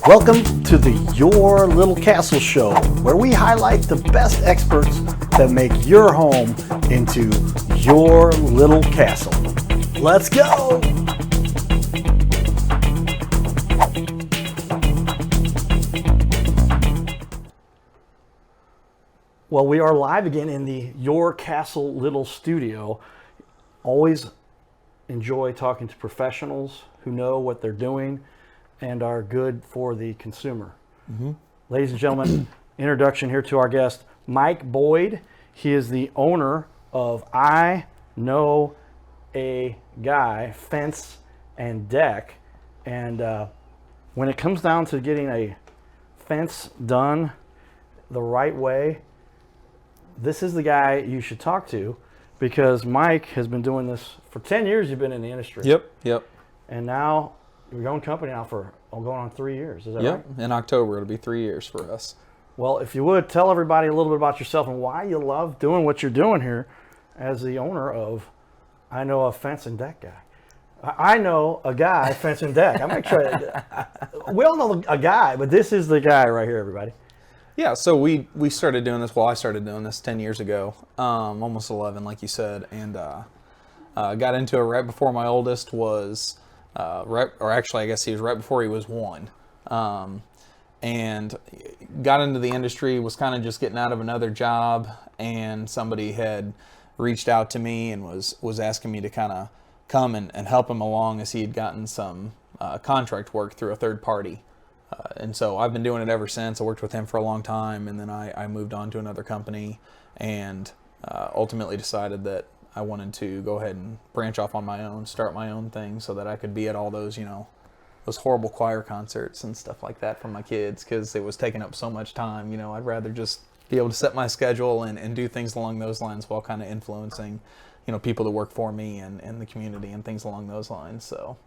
Welcome to the Your Little Castle Show, where we highlight the best experts that make your home into your little castle. Let's go! Well, we are live again in the Your Castle Little studio. Always enjoy talking to professionals who know what they're doing and are good for the consumer. Mm-hmm. Ladies and gentlemen, introduction here to our guest, Mike Boyd. He is the owner of I Know a Guy Fence and Deck. And when it comes down to getting a fence done the right way, this is the guy you should talk to, because Mike has been doing this for 10 years. You've been in the industry. Yep. And now your own company now for going on 3 years. Is that right? In October it'll be 3 years for us. Well, if you would, tell everybody a little bit about yourself and why you love doing what you're doing here as the owner of I Know a Fence and Deck Guy. I know a guy, Fence and Deck. I'm going to try. We all know a guy, but this is the guy right here, everybody. Yeah, so we started doing this. Well, I started doing this 10 years ago, almost 11, like you said, and got into it right before my oldest was, I guess he was right before he was 1, and got into the industry. Was kind of just getting out of another job, and somebody had reached out to me and was asking me to kind of come and help him along, as he had gotten some contract work through a third party. And so I've been doing it ever since. I worked with him for a long time, and then I moved on to another company, and ultimately decided that I wanted to go ahead and branch off on my own, start my own thing, so that I could be at all those, those horrible choir concerts and stuff like that for my kids, because it was taking up so much time. I'd rather just be able to set my schedule and do things along those lines while kind of influencing, people that work for me and the community and things along those lines. So.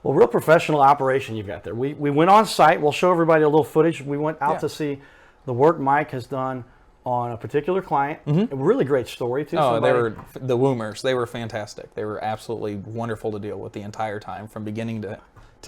Well, real professional operation you've got there. We went on site. We'll show everybody a little footage. We went out to see the work Mike has done on a particular client. Mm-hmm. A really great story, too. They were the Woomers. They were fantastic. They were absolutely wonderful to deal with the entire time, from beginning to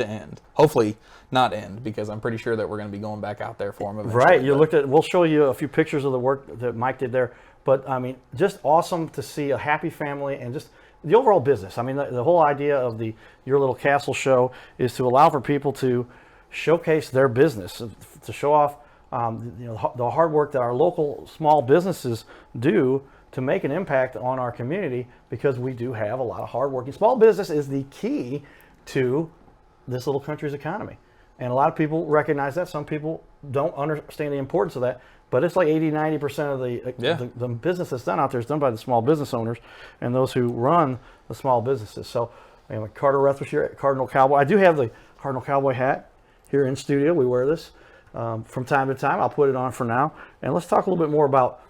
end. Hopefully not end, because I'm pretty sure that we're going to be going back out there for them eventually. Right. We'll show you a few pictures of the work that Mike did there. But, I mean, just awesome to see a happy family and just the overall business. I mean, the whole idea of the Your Little Castle show is to allow for people to showcase their business, to show off the hard work that our local small businesses do to make an impact on our community, because we do have a lot of hardworking small business. Is the key to this little country's economy. And a lot of people recognize that. Some people don't understand the importance of that. But it's like 80-90% of the business that's done out there is done by the small business owners and those who run the small businesses. So, Carter Rethwish here at Cardinal Cowboy. I do have the Cardinal Cowboy hat here in studio. We wear this from time to time. I'll put it on for now. And let's talk a little bit more about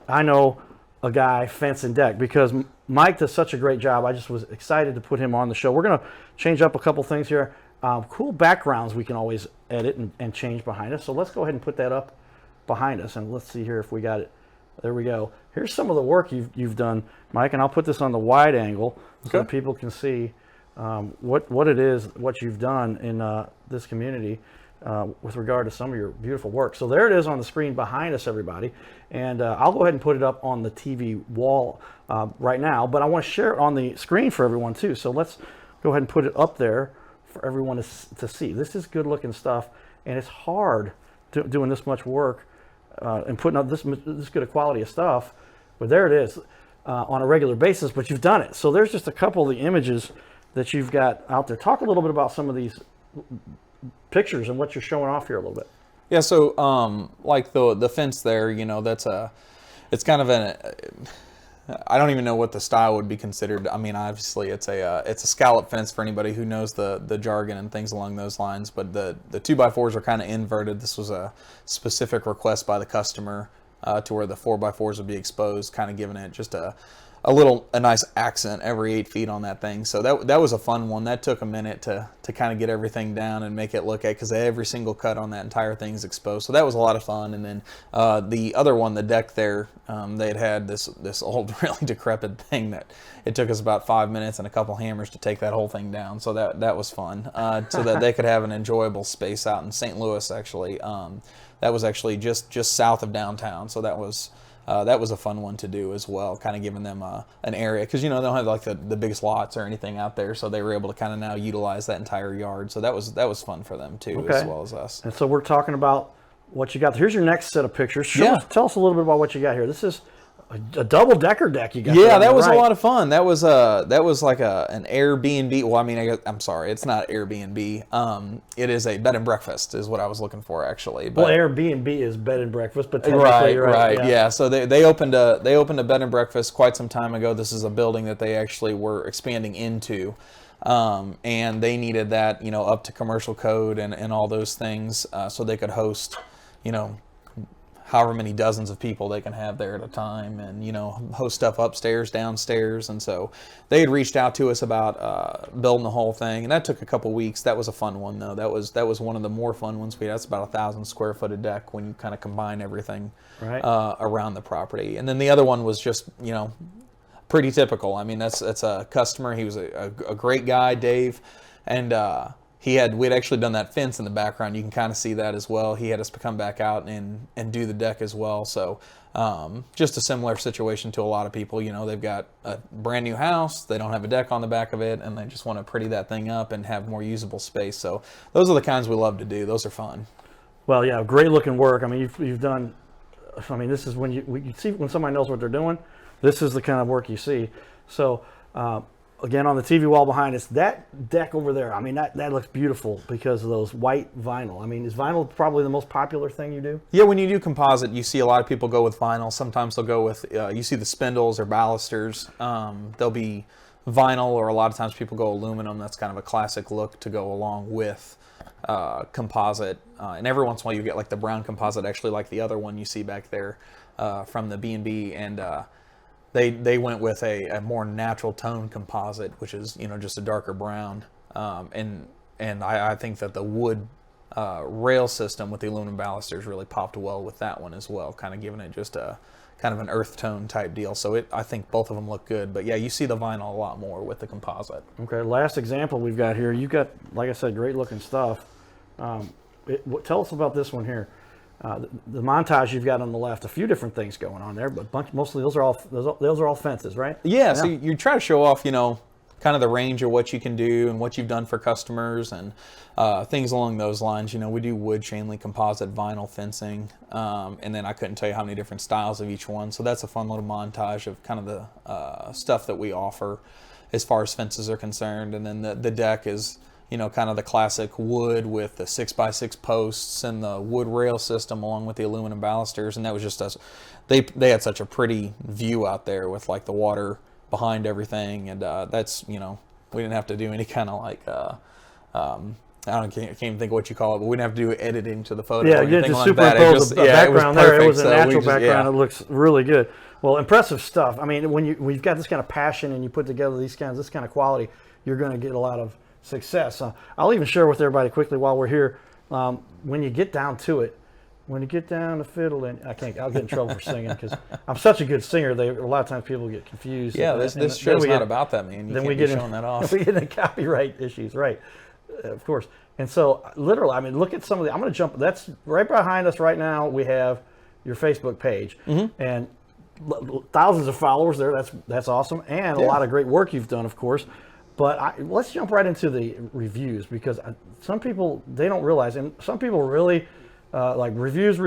I Know a Guy Fence and Deck, because Mike does such a great job. I just was excited to put him on the show. We're going to change up a couple things here. Cool backgrounds we can always edit and change behind us. So let's go ahead and put that up behind us, and let's see here if we got it. There we go. Here's some of the work you've done, Mike, and I'll put this on the wide angle so that people can see what it is, what you've done in this community with regard to some of your beautiful work. So there it is on the screen behind us, everybody, and I'll go ahead and put it up on the TV wall right now, but I want to share it on the screen for everyone too. So let's go ahead and put it up there for everyone to see. This is good looking stuff, and it's hard doing this much work and putting up this good a quality of stuff, but there it is on a regular basis, but you've done it. So there's just a couple of the images that you've got out there. Talk a little bit about some of these pictures and what you're showing off here a little bit. Yeah, so like the fence there, it's kind of I don't even know what the style would be considered. I mean, obviously it's a scallop fence for anybody who knows the jargon and things along those lines. But the 2x4s are kind of inverted. This was a specific request by the customer to where the 4x4s would be exposed, kind of giving it just a a nice accent every 8 feet on that thing. So that was a fun one. That took a minute to kind of get everything down and make it look at, because every single cut on that entire thing is exposed. So that was a lot of fun. And then the other one, the deck there, they had this old, really decrepit thing that it took us about 5 minutes and a couple hammers to take that whole thing down. So that was fun, so that they could have an enjoyable space out in St. Louis. Actually, that was actually just south of downtown. So that was a fun one to do as well, kind of giving them an area, because they don't have like the biggest lots or anything out there, so they were able to kind of now utilize that entire yard. So that was fun for them too, as well as us. And so we're talking about what you got. Here's your next set of pictures. Tell us a little bit about what you got here. This is a double decker deck you got. Yeah, that was a lot of fun. That was like an Airbnb. Well, I mean, I'm sorry, it's not Airbnb. It is a bed and breakfast, is what I was looking for, actually. But, well, Airbnb is bed and breakfast, but right. Yeah. So they opened a bed and breakfast quite some time ago. This is a building that they actually were expanding into. And they needed that, up to commercial code and all those things, so they could host, however many dozens of people they can have there at a time, and host stuff upstairs, downstairs. And so they had reached out to us about building the whole thing, and that took a couple weeks. That was a fun one, though. That was one of the more fun ones. That's about 1,000 square foot of deck when you kind of combine everything around the property. And then the other one was just pretty typical. I mean, that's a customer. He was a great guy, Dave, and we'd actually done that fence in the background. You can kind of see that as well. He had us come back out and do the deck as well. So just a similar situation to a lot of people. They've got a brand new house, they don't have a deck on the back of it, and they just want to pretty that thing up and have more usable space. So those are the kinds we love to do. Those are fun. Well, yeah, great looking work. I mean, you've done. I mean, this is when you see when somebody knows what they're doing. This is the kind of work you see. So. Again, on the TV wall behind us, that deck over there, I mean, that looks beautiful because of those white vinyl. I mean, is vinyl probably the most popular thing you do? Yeah, when you do composite, you see a lot of people go with vinyl. Sometimes they'll go with, you see the spindles or balusters. They'll be vinyl, or a lot of times people go aluminum. That's kind of a classic look to go along with composite. And every once in a while you get like the brown composite, actually like the other one you see back there from the B&B. And They went with a more natural tone composite, which is just a darker brown, and I think that the wood rail system with the aluminum balusters really popped well with that one as well, kind of giving it just a kind of an earth tone type deal. So I think both of them look good, but yeah, you see the vinyl a lot more with the composite. Okay, last example we've got here. You've got, like I said, great looking stuff. Tell us about this one here. The montage you've got on the left, a few different things going on there, but mostly those are all fences, right? Yeah. So you try to show off, kind of the range of what you can do and what you've done for customers and things along those lines. We do wood, chain link, composite, vinyl fencing, and then I couldn't tell you how many different styles of each one. So that's a fun little montage of kind of the stuff that we offer as far as fences are concerned. And then the deck is kind of the classic wood with the 6x6 posts and the wood rail system along with the aluminum balusters. And that was just us. They had such a pretty view out there with like the water behind everything. And that's, we didn't have to do any kind of like, I can't even think of what you call it, but we didn't have to do editing to the photo. Yeah, you didn't superimpose a background there. It was a natural background. It looks really good. Well, impressive stuff. I mean, when you've got this kind of passion and you put together this kind of quality, you're going to get a lot of success. I'll even share with everybody quickly while we're here. When you get down to it, when you get down to fiddle, and I'll get in trouble for singing because I'm such a good singer. A lot of times people get confused. Yeah, this show's not about that, man. You can't be showing that off. We get into copyright issues, right? Of course. And so, literally, I mean, look at some of the. I'm going to jump. That's right behind us right now. We have your Facebook page and thousands of followers there. That's awesome, and a lot of great work you've done, of course. But let's jump right into the reviews, because some people, they don't realize, and some people really like reviews.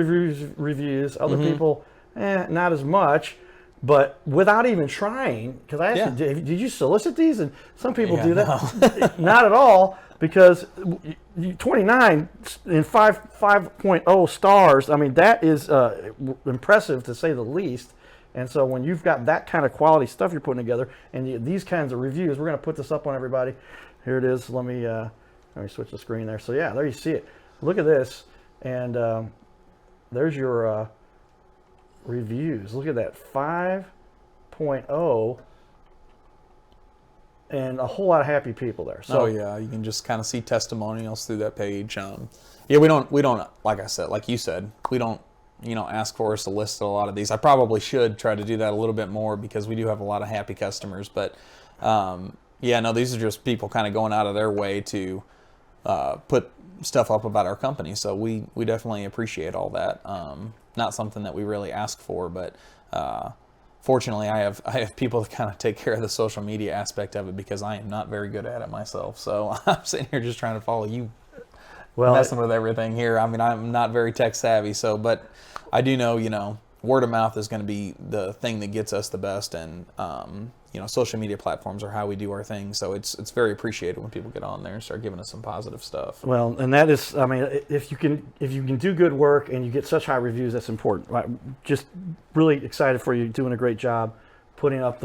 Other people, not as much. But without even trying, because I asked you, did you solicit these? And some people do that. No. Not at all, because 29 and 5.0 stars, I mean, that is impressive to say the least. And so when you've got that kind of quality stuff you're putting together, and these kinds of reviews, we're going to put this up on everybody. Here it is. Let me switch the screen there. So yeah, there you see it. Look at this, and there's your reviews. Look at that, 2.0 and a whole lot of happy people there. So oh yeah, you can just kind of see testimonials through that page. Yeah, we don't like I said, like you said, we don't ask for us to list a lot of these. I probably should try to do that a little bit more because we do have a lot of happy customers. But yeah, no, these are just people kind of going out of their way to put stuff up about our company. So we definitely appreciate all that. Not something that we really ask for, but fortunately, I have people that kind of take care of the social media aspect of it because I am not very good at it myself. So I'm sitting here just trying to follow you, messing with everything here. I mean, I'm not very tech savvy, so but I do know, word of mouth is going to be the thing that gets us the best, and social media platforms are how we do our thing. So it's very appreciated when people get on there and start giving us some positive stuff. Well, and that is, I mean, if you can do good work and you get such high reviews, that's important. Right? Just really excited for you, doing a great job, putting up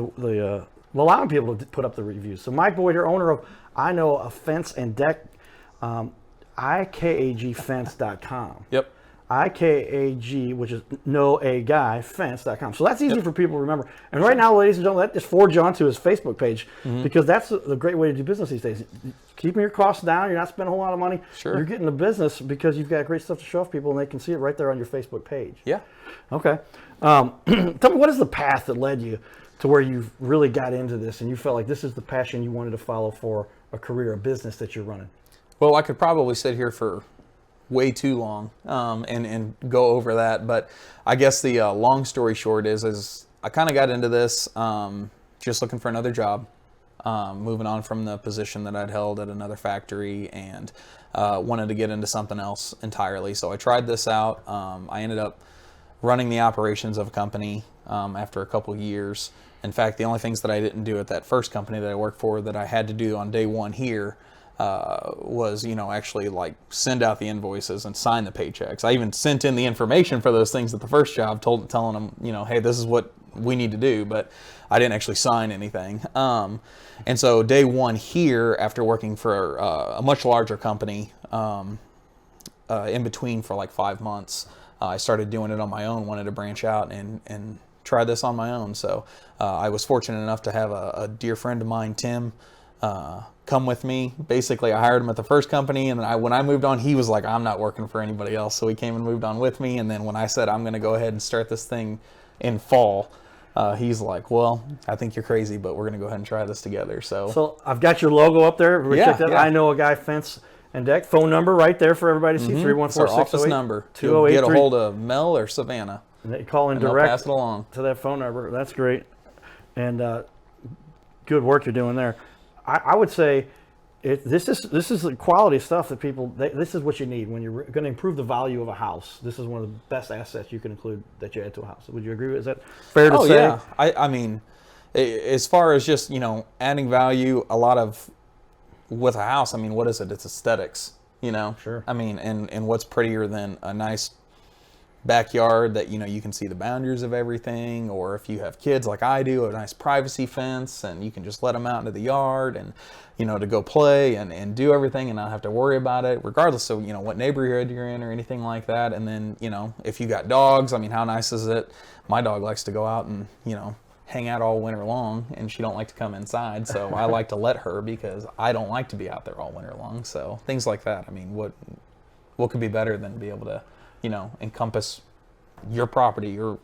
allowing people to put up the reviews. So Mike Boyd here, owner of I Know a Fence and Deck, IKAGfence.com. Yep. IKAG, which is know a guy fence.com. So that's easy for people to remember. And right now, ladies and gentlemen, that just forward you onto his Facebook page because that's the great way to do business these days. Keeping your costs down, you're not spending a whole lot of money. Sure. You're getting the business because you've got great stuff to show off people and they can see it right there on your Facebook page. Yeah. Okay. Tell me, what is the path that led you to where you really got into this and you felt like this is the passion you wanted to follow for a career, a business that you're running? Well, I could probably sit here for way too long and go over that, but I guess the long story short is I kind of got into this just looking for another job, moving on from the position that I'd held at another factory, and wanted to get into something else entirely. So I tried this out. I ended up running the operations of a company after a couple years. In fact, the only things that I didn't do at that first company that I worked for that I had to do on day one here was, actually like send out the invoices and sign the paychecks. I even sent in the information for those things at the first job, telling them, hey, this is what we need to do, but I didn't actually sign anything. And so day one here, after working for a much larger company in between for like 5 months, I started doing it on my own, wanted to branch out and try this on my own. So I was fortunate enough to have a dear friend of mine, Tim, come with me. Basically, I hired him at the first company, and when I moved on, he was like, I'm not working for anybody else. So he came and moved on with me. And then when I said, I'm going to go ahead and start this thing in fall, he's like, well, I think you're crazy, but we're going to go ahead and try this together. So I've got your logo up there. Yeah, Check that. yeah. I Know a Guy Fence and Deck. Phone number right there for everybody to see. 314 It's our office number. You'll get a hold of Mel or Savannah. And they call in and they'll direct pass it along to that phone number. That's great. And good work you're doing there. I would say this is the quality stuff that people, this is what you need when you're going to improve the value of a house. This is one of the best assets you can include that you add to a house. Would you agree? Is that fair to say? Yeah. I mean, as far as just, adding value, a lot of, with a house, I mean, what is it? It's aesthetics, Sure. I mean, and what's prettier than a nice backyard that, you can see the boundaries of everything, or if you have kids like I do, a nice privacy fence, and you can just let them out into the yard and, to go play and do everything and not have to worry about it, regardless of, what neighborhood you're in or anything like that. And then, if you got dogs, I mean, how nice is it? My dog likes to go out and, hang out all winter long, and she don't like to come inside. So I like to let her because I don't like to be out there all winter long. So things like that. I mean, what could be better than to be able to, encompass your property, your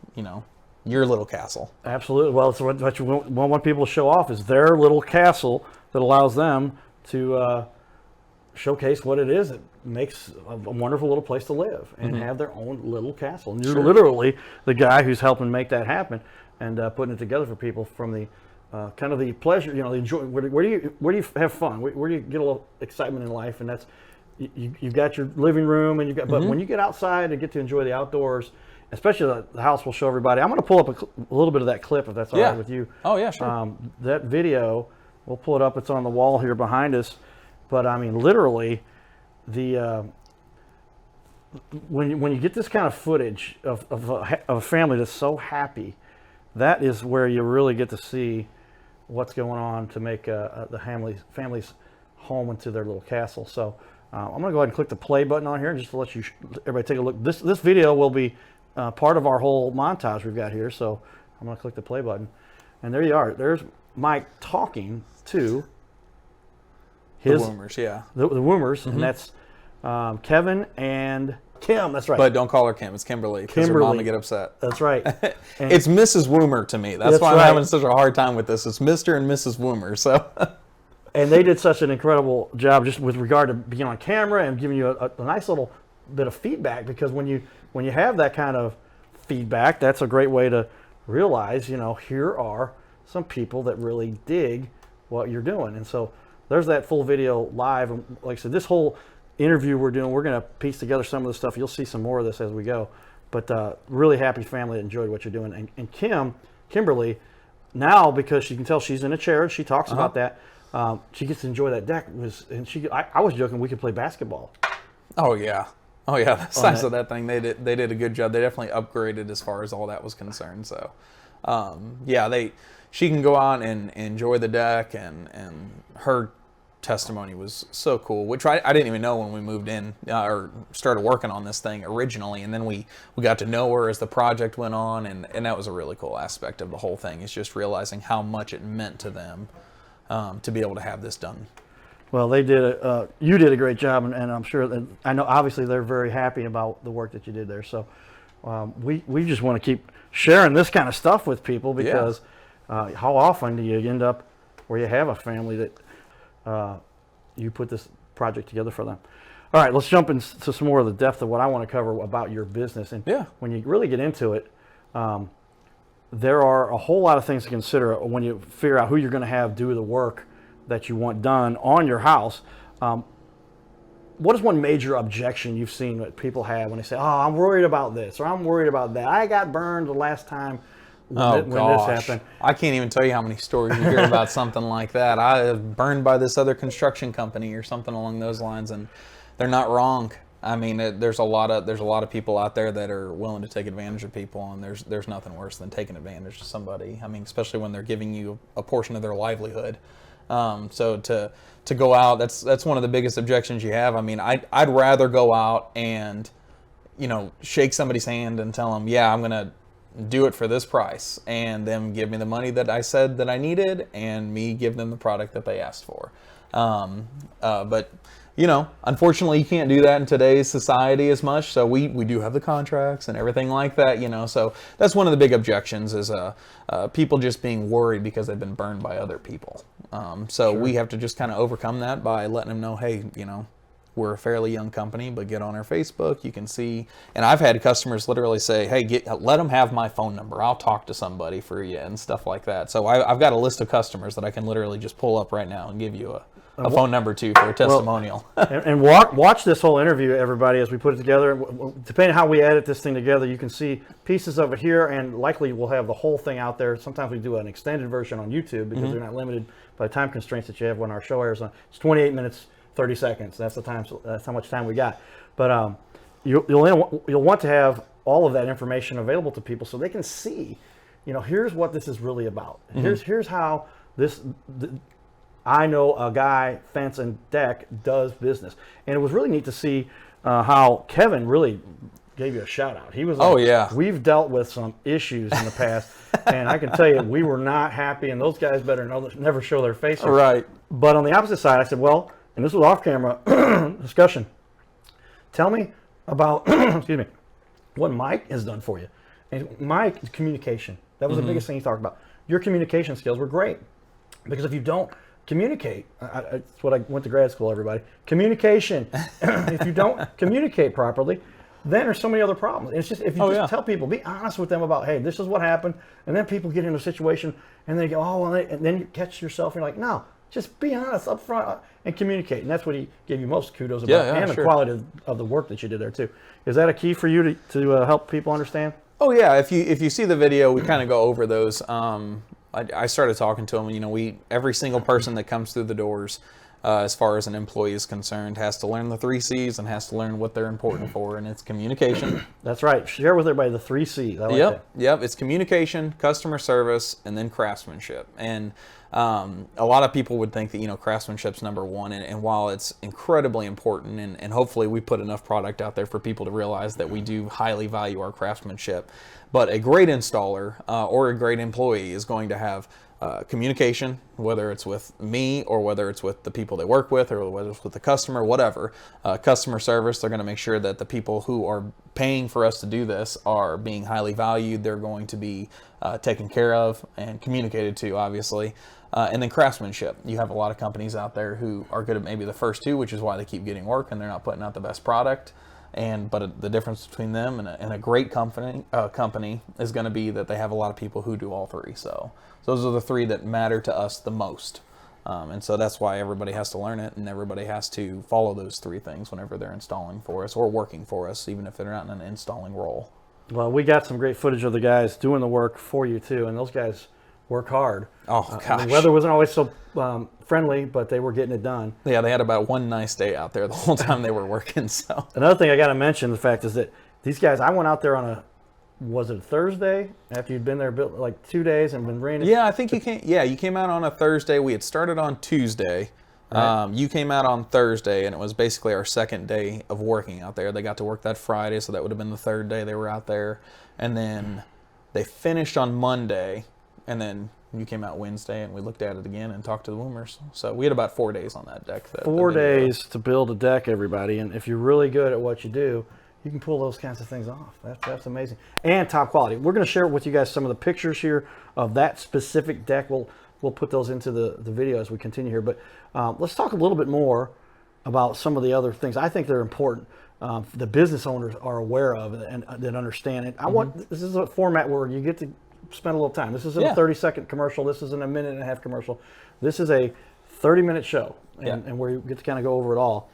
little castle. Absolutely. Well, it's what you want people to show off is their little castle that allows them to showcase what it is that makes a wonderful little place to live and have their own little castle. And you're literally the guy who's helping make that happen and putting it together for people from the kind of the pleasure, the enjoy. Where do you have fun? Where do you get a little excitement in life? And that's you've got your living room, and but when you get outside and get to enjoy the outdoors, especially the house, we'll show everybody. I'm going to pull up a little bit of that clip if that's all right with you. Oh yeah, sure. That video, we'll pull it up. It's on the wall here behind us. But I mean, literally, the when you get this kind of footage of a family that's so happy, that is where you really get to see what's going on to make the family's home into their little castle. So I'm going to go ahead and click the play button on here just to let everybody take a look. This video will be part of our whole montage we've got here. So I'm going to click the play button. And there you are. There's Mike talking to The Woomers, yeah. the Woomers, and that's Kevin and Kim. That's right. But don't call her Kim. It's Kimberly. Because her mom would get upset. That's right. And It's Mrs. Woomer to me. That's why I'm having such a hard time with this. It's Mr. and Mrs. Woomer. So. And they did such an incredible job just with regard to being on camera and giving you a nice little bit of feedback, because when you have that kind of feedback, that's a great way to realize, here are some people that really dig what you're doing. And so there's that full video live. And like I said, this whole interview we're doing, we're going to piece together some of the stuff. You'll see some more of this as we go. But really happy family that enjoyed what you're doing. And Kimberly, now, because she can tell she's in a chair and she talks about that, she gets to enjoy that deck. I was joking we could play basketball. Oh yeah. The size of that thing, they did a good job. They definitely upgraded as far as all that was concerned. So, she can go out and enjoy the deck, and her testimony was so cool, which I didn't even know when we moved in or started working on this thing originally, and then we got to know her as the project went on, and that was a really cool aspect of the whole thing, is just realizing how much it meant to them to be able to have this done. Well, they did. You did a great job, and I'm sure that I know. Obviously, they're very happy about the work that you did there. So, we just want to keep sharing this kind of stuff with people, because how often do you end up where you have a family that you put this project together for them? All right, let's jump into some more of the depth of what I want to cover about your business. And when you really get into it, there are a whole lot of things to consider when you figure out who you're going to have do the work that you want done on your house. What is one major objection you've seen that people have when they say, "Oh, I'm worried about this," or "I'm worried about that. I got burned the last time when this happened"? I can't even tell you how many stories you hear about something like that. I was burned by this other construction company or something along those lines, and they're not wrong. I mean, there's a lot of people out there that are willing to take advantage of people, and there's nothing worse than taking advantage of somebody. I mean, especially when they're giving you a portion of their livelihood. So to go out, that's one of the biggest objections you have. I mean, I'd rather go out and, shake somebody's hand and tell them, yeah, I'm going to do it for this price, and them give me the money that I said that I needed, and me give them the product that they asked for. But unfortunately, you can't do that in today's society as much. So we do have the contracts and everything like that, So that's one of the big objections, is people just being worried because they've been burned by other people. We have to just kind of overcome that by letting them know, hey, we're a fairly young company, but get on our Facebook. You can see, and I've had customers literally say, hey, let them have my phone number. I'll talk to somebody for you and stuff like that. So I've got a list of customers that I can literally just pull up right now and give you a phone number too for a testimonial. and watch this whole interview, everybody, as we put it together. Depending on how we edit this thing together, you can see pieces of it here, and likely we'll have the whole thing out there. Sometimes we do an extended version on YouTube because they're not limited by time constraints that you have when our show airs on. It's 28 minutes, 30 seconds. That's the time. That's how much time we got. But you'll want to have all of that information available to people so they can see, here's what this is really about. Here's how this. I know a guy, fence and deck, does business. And it was really neat to see how Kevin really gave you a shout out. He was like, oh yeah, we've dealt with some issues in the past, and I can tell you we were not happy, and those guys better never show their faces. Right. But on the opposite side, I said, well, and this was off camera discussion, tell me about, excuse me, what Mike has done for you. And Mike, communication. That was the biggest thing he talked about. Your communication skills were great, because if you don't communicate, that's what I went to grad school, everybody. Communication. If you don't communicate properly, then there's so many other problems. It's just, if you tell people, be honest with them about, hey, this is what happened, and then people get in a situation and they go, oh, well, and then you catch yourself and you're like, no, just be honest up front and communicate. And that's what he gave you most kudos about, and the quality of the work that you did there too. Is that a key for you to help people understand? Oh yeah, if you see the video, we kind of go over those. I started talking to them. Every single person that comes through the doors, as far as an employee is concerned, has to learn the 3 C's and has to learn what they're important for, and it's communication. That's right. Share with everybody the 3 C's. I like that. Yep. It's communication, customer service, and then craftsmanship. And a lot of people would think that, craftsmanship's number one. And while it's incredibly important, and hopefully we put enough product out there for people to realize that we do highly value our craftsmanship, but a great installer or a great employee is going to have communication, whether it's with me or whether it's with the people they work with or whether it's with the customer, whatever. Customer service, they're going to make sure that the people who are paying for us to do this are being highly valued. They're going to be taken care of and communicated to, obviously. And then craftsmanship. You have a lot of companies out there who are good at maybe the first two, which is why they keep getting work and they're not putting out the best product. But the difference between them and a great company is going to be that they have a lot of people who do all three. So those are the three that matter to us the most. And so that's why everybody has to learn it, and everybody has to follow those 3 things whenever they're installing for us or working for us, even if they're not in an installing role. Well, we got some great footage of the guys doing the work for you too, and those guys work hard. Oh, gosh. The weather wasn't always so friendly, but they were getting it done. Yeah, they had about one nice day out there the whole time they were working. So another thing I got to mention, the fact is that these guys, I went out there on was it a Thursday after you'd been there like 2 days and been raining? Yeah, I think you came. Yeah, you came out on a Thursday. We had started on Tuesday. Right. You came out on Thursday, and it was basically our second day of working out there. They got to work that Friday, so that would have been the third day they were out there. And then they finished on Monday, and then you came out Wednesday, and we looked at it again and talked to the boomers. So we had about 4 days on that deck. 4 days to build a deck, everybody. And if you're really good at what you do, you can pull those kinds of things off. That's amazing. And top quality. We're going to share with you guys some of the pictures here of that specific deck. We'll put those into the video as we continue here. But let's talk a little bit more about some of the other things I think they're important. The business owners are aware of and that understand it. This is a format where you get to spend a little time. This isn't a 30-second commercial. This isn't a minute and a half commercial. This is a 30-minute show, and where you get to kind of go over it all.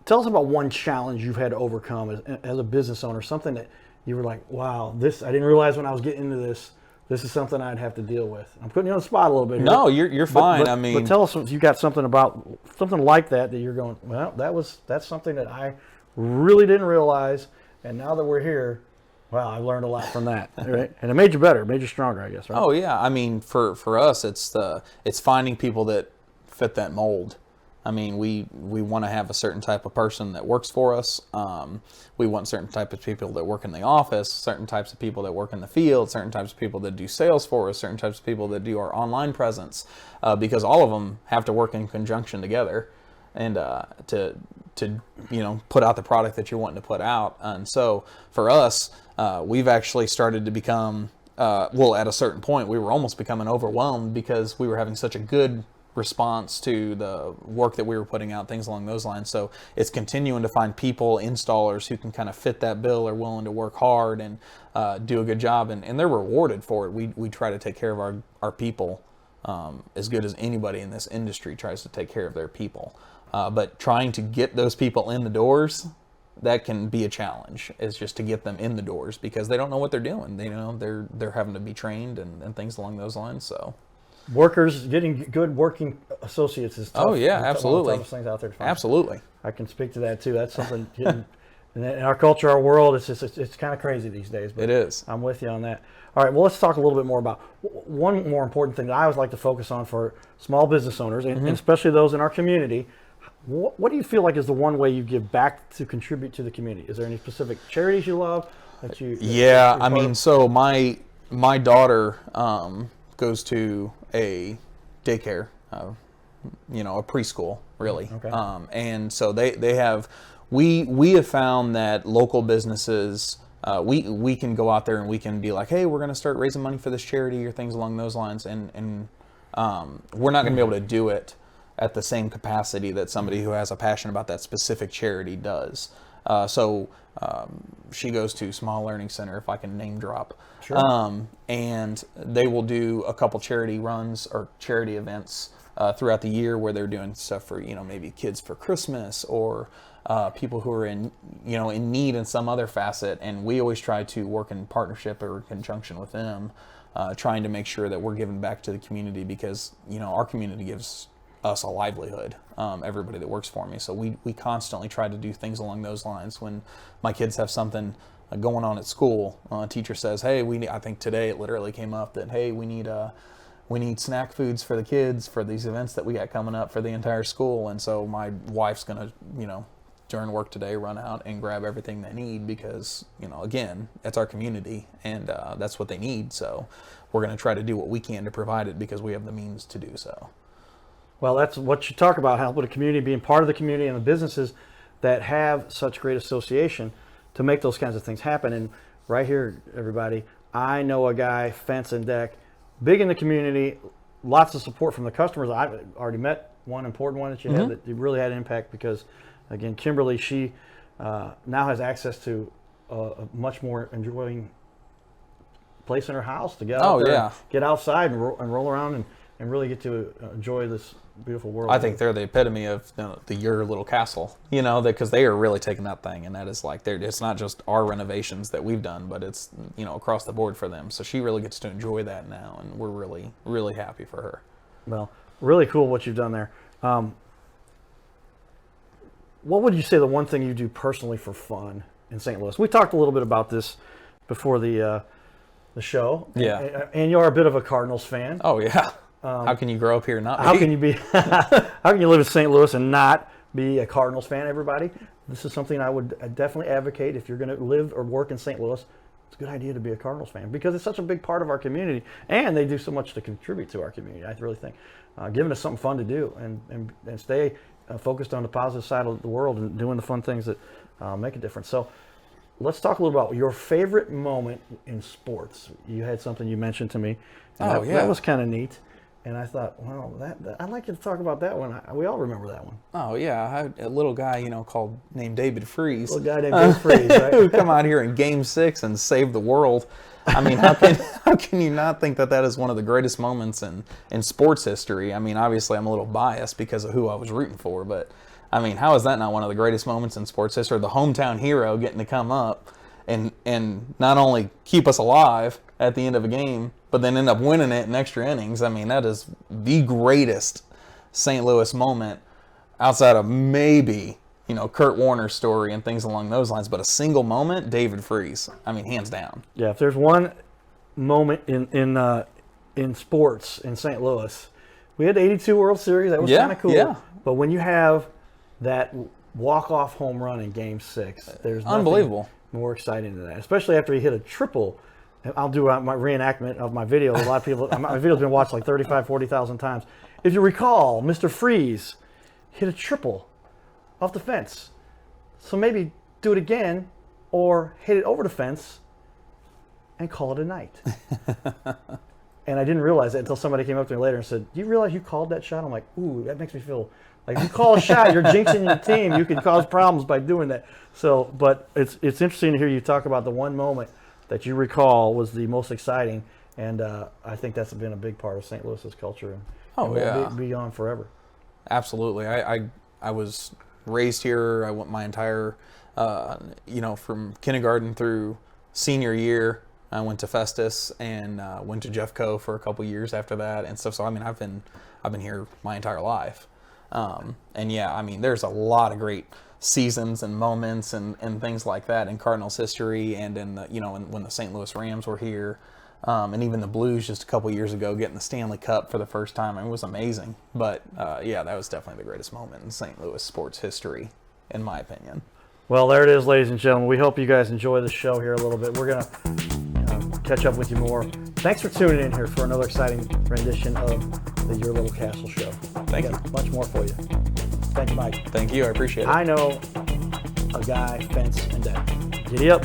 Tell us about one challenge you've had to overcome as a business owner, something that you were like, wow, I didn't realize when I was getting into this. This is something I'd have to deal with. I'm putting you on the spot a little bit here. No, you're fine. But tell us if you got something like that you're going, well, that's something that I really didn't realize, and now that we're here, wow, I learned a lot from that, right? And it made you better, made you stronger, I guess, right? Oh yeah, for us, it's finding people that fit that mold. We want to have a certain type of person that works for us. We want certain type of people that work in the office, certain types of people that work in the field, certain types of people that do sales for us, certain types of people that do our online presence, because all of them have to work in conjunction together, and to put out the product that you're wanting to put out. And so for us, we've actually started to become at a certain point, we were almost becoming overwhelmed because we were having such a good response to the work that we were putting out, things along those lines. So it's continuing to find people, installers who can kind of fit that bill, are willing to work hard and do a good job, and they're rewarded for it. We try to take care of our people as good as anybody in this industry tries to take care of their people. But trying to get those people in the doors, that can be a challenge, is just to get them in the doors because they don't know what they're doing. They're having to be trained and things along those lines. So workers, getting good working associates is tough. Oh yeah, absolutely. One of the toughest things out there to find. Absolutely. I can speak to that too. That's something in our culture, our world, it's kind of crazy these days. But it is. I'm with you on that. All right, well, let's talk a little bit more about one more important thing that I always like to focus on for small business owners, and especially those in our community. What do you feel like is the one way you give back to contribute to the community? Is there any specific charities you love that you? So my daughter goes to a daycare, a preschool, really. Okay. And so they have, we have found that local businesses, we can go out there and we can be like, hey, we're going to start raising money for this charity or things along those lines, and we're not going to be able to do it at the same capacity that somebody who has a passion about that specific charity does. So she goes to Small Learning Center, if I can name drop. Sure. And they will do a couple charity runs or charity events throughout the year where they're doing stuff for, maybe kids for Christmas or people who are in need in some other facet. And we always try to work in partnership or in conjunction with them, trying to make sure that we're giving back to the community because, our community gives us a livelihood, everybody that works for me. So we constantly try to do things along those lines. When my kids have something going on at school, a teacher says, hey, I think today it literally came up that, hey, we need snack foods for the kids for these events that we got coming up for the entire school. And so my wife's going to, during work today, run out and grab everything they need because, again, that's our community and that's what they need. So we're going to try to do what we can to provide it because we have the means to do so. Well, that's what you talk about, helping the community, being part of the community and the businesses that have such great association to make those kinds of things happen. And right here, everybody, I know a guy, fence and deck, big in the community, lots of support from the customers. I've already met one important one that you had that really had an impact because, again, Kimberly, she now has access to a much more enjoying place in her house to get out there, and get outside and roll around and really get to enjoy this beautiful world. I think they're the epitome of the your little castle, because they are really taking that thing, and that is like it's not just our renovations that we've done, but it's across the board for them. So she really gets to enjoy that now, and we're really, really happy for her. Well, really cool what you've done there. What would you say the one thing you do personally for fun in St. Louis? We talked a little bit about this before the show. Yeah. And you're a bit of a Cardinals fan. Oh yeah. How can you grow up here and not be? How can you be? How can you live in St. Louis and not be a Cardinals fan? Everybody, this is something I would definitely advocate. If you're going to live or work in St. Louis, it's a good idea to be a Cardinals fan because it's such a big part of our community, and they do so much to contribute to our community. I really think giving us something fun to do and stay focused on the positive side of the world and doing the fun things that make a difference. So let's talk a little about your favorite moment in sports. You had something you mentioned to me. And that was kind of neat. And I thought, well, I'd like you to talk about that one. We all remember that one. Oh yeah, I had a little guy, named David Freese. Little guy named David Freese, right? Who come out here in Game 6 and save the world. I mean, how can you not think that is one of the greatest moments in sports history? I mean, obviously I'm a little biased because of who I was rooting for, but I mean, how is that not one of the greatest moments in sports history? The hometown hero getting to come up and not only keep us alive at the end of a game, but then end up winning it in extra innings. I mean, that is the greatest St. Louis moment outside of maybe, Kurt Warner's story and things along those lines. But a single moment, David Freese. I mean, hands down. Yeah, if there's one moment in sports in St. Louis, we had the 82 World Series. That was kind of cool. Yeah. But when you have that walk-off home run in Game 6, there's nothing unbelievable more exciting than that, especially after he hit a triple. I'll do my reenactment of my video. A lot of people, my video's been watched like 35, 40,000 times. If you recall, Mr. Freeze hit a triple off the fence. So maybe do it again or hit it over the fence and call it a night. And I didn't realize it until somebody came up to me later and said, do you realize you called that shot? I'm like, ooh, that makes me feel like if you call a shot, you're jinxing your team. You can cause problems by doing that. So, but it's interesting to hear you talk about the one moment that you recall was the most exciting, and I think that's been a big part of St. Louis's culture. And will be on forever. Absolutely. I was raised here. I went my entire, from kindergarten through senior year. I went to Festus and went to Jeffco for a couple years after that and stuff. So I mean, I've been here my entire life. And yeah, I mean, there's a lot of great seasons and moments and things like that in Cardinals history, and in the when the St. Louis Rams were here, and even the Blues just a couple years ago getting the Stanley Cup for the first time. It was amazing. But yeah, that was definitely the greatest moment in St. Louis sports history, in my opinion. Well, there it is, ladies and gentlemen. We hope you guys enjoy the show here a little bit. We're gonna catch up with you more. Thanks for tuning in here for another exciting rendition of the Your Little Castle Show. Thank you. Much more for you. Thank you, Mike. Thank you. I appreciate it. I know a guy, fence and deck. Giddy up.